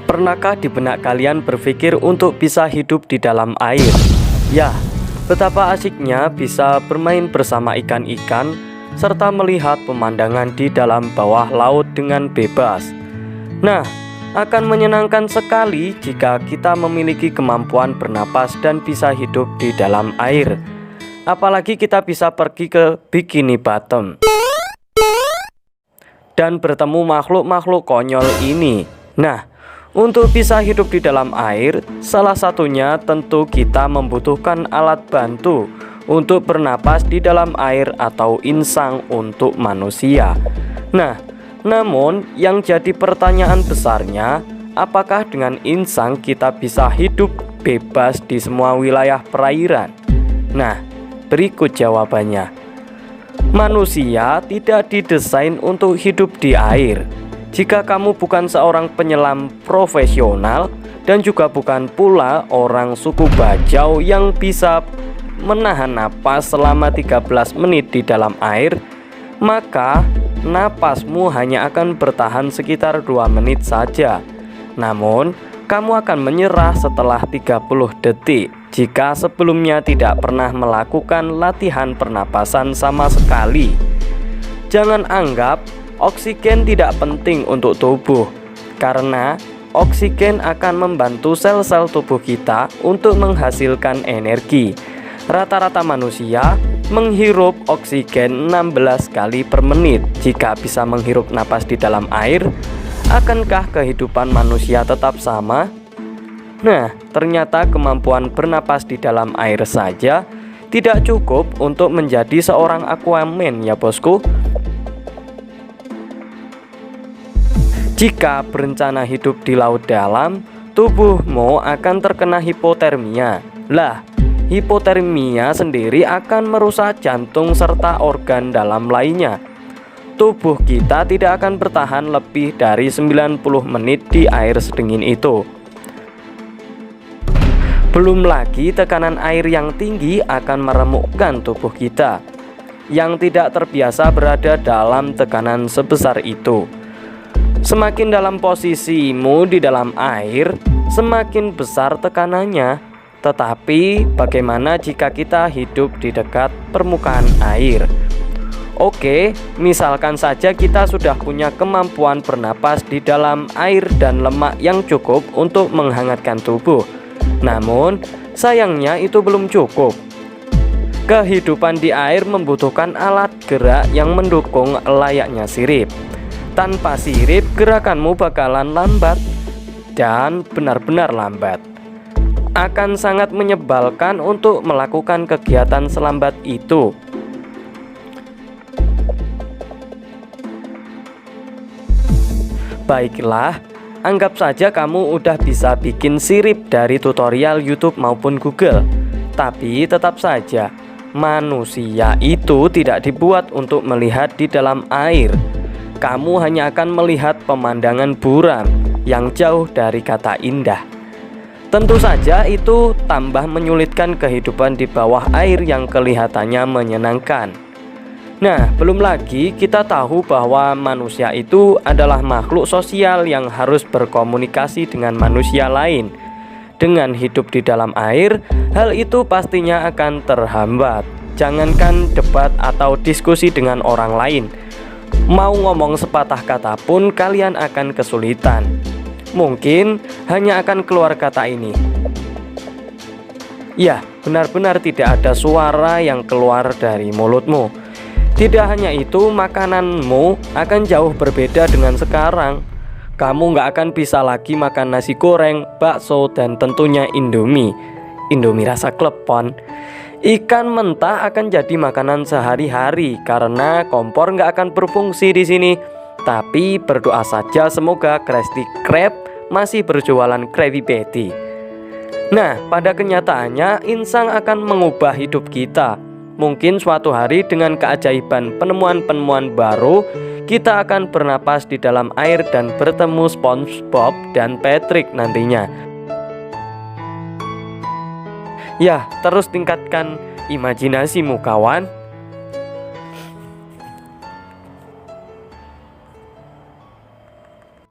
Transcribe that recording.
Pernahkah di benak kalian berpikir untuk bisa hidup di dalam air? Ya, betapa asyiknya bisa bermain bersama ikan-ikan serta melihat pemandangan di dalam bawah laut dengan bebas. Nah, akan menyenangkan sekali jika kita memiliki kemampuan bernapas dan bisa hidup di dalam air. Apalagi kita bisa pergi ke Bikini Bottom dan bertemu makhluk-makhluk konyol ini. Nah, untuk bisa hidup di dalam air, salah satunya tentu kita membutuhkan alat bantu untuk bernapas di dalam air atau insang untuk manusia. Nah, namun yang jadi pertanyaan besarnya, apakah dengan insang kita bisa hidup bebas di semua wilayah perairan? Nah, berikut jawabannya. Manusia tidak didesain untuk hidup di air. Jika kamu bukan seorang penyelam profesional dan juga bukan pula orang suku Bajau yang bisa menahan napas selama 13 menit di dalam air, maka napasmu hanya akan bertahan sekitar 2 menit saja. Namun, kamu akan menyerah setelah 30 detik jika sebelumnya tidak pernah melakukan latihan pernapasan sama sekali. Jangan anggap oksigen tidak penting untuk tubuh, karena oksigen akan membantu sel-sel tubuh kita untuk menghasilkan energi. Rata-rata manusia menghirup oksigen 16 kali per menit. Jika bisa menghirup napas di dalam air, akankah kehidupan manusia tetap sama? Nah, ternyata kemampuan bernapas di dalam air saja tidak cukup untuk menjadi seorang Aquaman ya bosku. Jika berencana hidup di laut dalam, tubuhmu akan terkena hipotermia. Lah, hipotermia sendiri akan merusak jantung serta organ dalam lainnya. Tubuh kita tidak akan bertahan lebih dari 90 menit di air sedingin itu. Belum lagi tekanan air yang tinggi akan meremukkan tubuh kita yang tidak terbiasa berada dalam tekanan sebesar itu. Semakin dalam posisimu di dalam air, semakin besar tekanannya. Tetapi bagaimana jika kita hidup di dekat permukaan air? Oke, misalkan saja kita sudah punya kemampuan bernapas di dalam air dan lemak yang cukup untuk menghangatkan tubuh. Namun, sayangnya itu belum cukup. Kehidupan di air membutuhkan alat gerak yang mendukung layaknya sirip. Tanpa sirip, gerakanmu bakalan lambat dan benar-benar lambat. Akan sangat menyebalkan untuk melakukan kegiatan selambat itu. Baiklah, anggap saja kamu udah bisa bikin sirip dari tutorial YouTube maupun Google. Tapi tetap saja, manusia itu tidak dibuat untuk melihat di dalam air. Kamu hanya akan melihat pemandangan buram yang jauh dari kata indah. Tentu saja itu tambah menyulitkan kehidupan di bawah air yang kelihatannya menyenangkan. Nah, belum lagi kita tahu bahwa manusia itu adalah makhluk sosial yang harus berkomunikasi dengan manusia lain. Dengan hidup di dalam air, hal itu pastinya akan terhambat. Jangankan debat atau diskusi dengan orang lain, mau ngomong sepatah kata pun kalian akan kesulitan. Mungkin hanya akan keluar kata ini. Ya, benar-benar tidak ada suara yang keluar dari mulutmu. Tidak hanya itu, makananmu akan jauh berbeda dengan sekarang. Kamu nggak akan bisa lagi makan nasi goreng, bakso, dan tentunya Indomie rasa klepon. Ikan mentah akan jadi makanan sehari-hari karena kompor nggak akan berfungsi di sini. Tapi berdoa saja semoga Krusty Krab masih berjualan Krabby Patty. Nah, pada kenyataannya insang akan mengubah hidup kita. Mungkin suatu hari dengan keajaiban penemuan-penemuan baru, kita akan bernapas di dalam air dan bertemu SpongeBob dan Patrick nantinya. Ya, terus tingkatkan imajinasimu kawan.